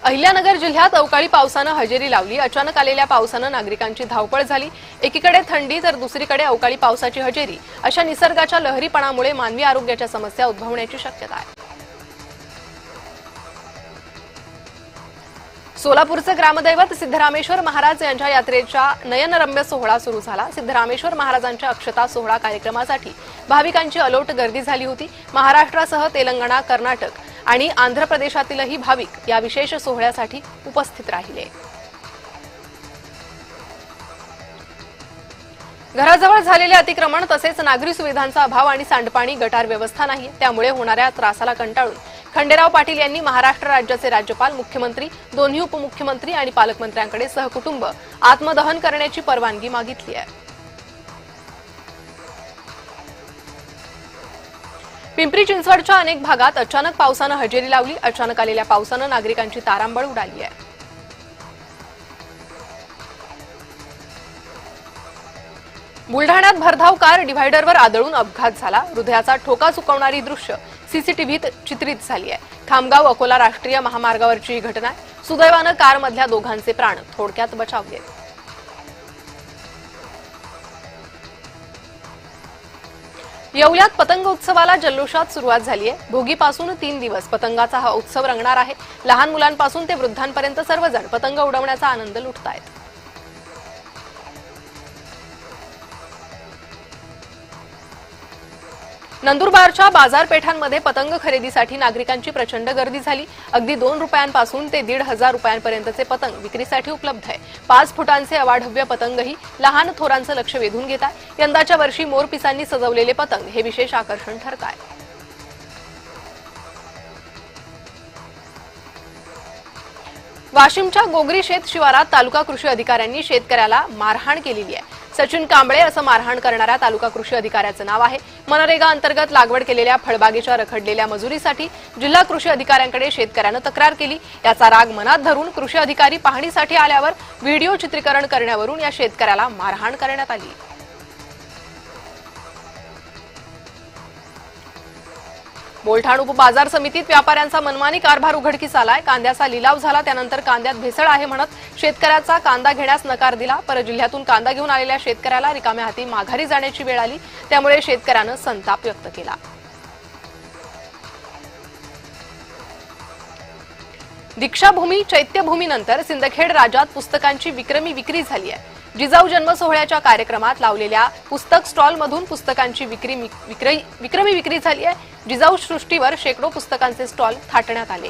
अहिल्यानगर जिल्ह्यात अवकाळी पावसानं हजेरी लावली। अचानक आलेल्या पावसानं नागरिकांची धावपळ झाली। एकीकडे थंडी तर दुसरीकडे अवकाळी पावसाची हजेरी अशा निसर्गाच्या लहरीपणामुळे मानवी आरोग्याच्या समस्या उद्भवण्याची शक्यता आहे। सोलापूरचे ग्रामदैवत सिद्धरामेश्वर महाराज यांच्या यात्रेचा नयनरम्य सोहळा सुरू झाला। सिद्धरामेश्वर महाराजांच्या अक्षता सोहळा कार्यक्रमासाठी भाविकांची अलोट गर्दी झाली होती। महाराष्ट्रासह तेलंगणा, कर्नाटक आणि आंध्र प्रदेशातीलही भाविक या विशेष सोहळ्यासाठी उपस्थित राहिले। घराजवळ झालेले अतिक्रमण तसेच नागरी सुविधांचा अभाव आणि सांडपाणी गटार व्यवस्था नाही, त्यामुळे होणाऱ्या त्रासाला कंटाळून खंडेराव पाटील यांनी महाराष्ट्र राज्याचे राज्यपाल, मुख्यमंत्री, दोन्ही उपमुख्यमंत्री आणि पालकमंत्र्यांकडे सहकुटुंब आत्मदहन करण्याची परवानगी मागितली आहे। पिंपरी चिंचवडच्या अनेक भागात अचानक पावसानं हजेरी लावली। अचानक आलेल्या पावसानं नागरिकांची तारांबळ उडाली आहे। बुलढाण्यात भरधाव कार डिव्हायडरवर आदळून अपघात झाला। हृदयाचा ठोका चुकवणारी दृश्य सीसीटीव्हीत चित्रित झाली आहे। खामगाव अकोला राष्ट्रीय महामार्गावरची ही घटना आहे। सुदैवानं कारमधल्या दोघांचे प्राण थोडक्यात बचावले। येवल्यात पतंग उत्सवाला जल्लोषात सुरुवात झाली आहे। भोगीपासून 3 दिवस पतंगाचा हा उत्सव रंगणार आहे। लहान मुलांपासून ते वृद्धांपर्यंत सर्वजण पतंग उडवण्याचा आनंद लुटतायत। नंदुरबारच्या बाजारपेठांमध्ये पतंग खरेदीसाठी नागरिकांची प्रचंड गर्दी झाली। अगदी 2 रुपयांपासून ते 1,500 रुपयांपर्यंतचे पतंग विक्रीसाठी उपलब्ध आहे। 5 फुटांचे अवाढव्य पतंगही लहान थोरांचं लक्ष वेधून घेत आहे। यंदाच्या वर्षी मोरपिसांनी सजवलेले पतंग हे विशेष आकर्षण ठरत आहे। वाशिमच्या गोगरी शेत शिवारात तालुका कृषी अधिकाऱ्यांनी शेतकऱ्याला मारहाण केलेली आहे। सचिन कांबळे असं मारहाण करणाऱ्या तालुका कृषी अधिकाऱ्याचं नाव आहे। मनरेगा अंतर्गत लागवड केलेल्या फळबागेच्या रखडलेल्या मजुरीसाठी जिल्हा कृषी अधिकाऱ्यांकडे शेतकऱ्यानं तक्रार केली। याचा राग मनात धरून कृषी अधिकारी पाहणीसाठी आल्यावर व्हिडिओ चित्रीकरण करण्यावरून या शेतकऱ्याला मारहाण करण्यात आली। बोलठाण उपबाजार समितीत व्यापाऱ्यांचा मनमानी कारभार उघडकीस आलाय। कांद्याचा लिलाव झाला, त्यानंतर कांद्यात भेसळ आहे म्हणत शेतकऱ्याचा कांदा घेण्यास नकार दिला। परजिल्ह्यातून कांदा घेऊन आलेल्या शेतकऱ्याला रिकाम्या हाती माघारी जाण्याची वेळ आली, त्यामुळे शेतकऱ्यानं संताप व्यक्त केला। दीक्षाभूमी चैत्यभूमीनंतर सिंदखेड राज्यात पुस्तकांची विक्रमी विक्री झाली आहे। जिजाऊ जन्म सोहळ्याच्या कार्यक्रमात लावलेल्या पुस्तक स्टॉलमधून पुस्तकांची विक्रमी विक्री झाली आहे। जिजाऊ सृष्टीवर शेकडो पुस्तकांचे स्टॉल थाटण्यात आले।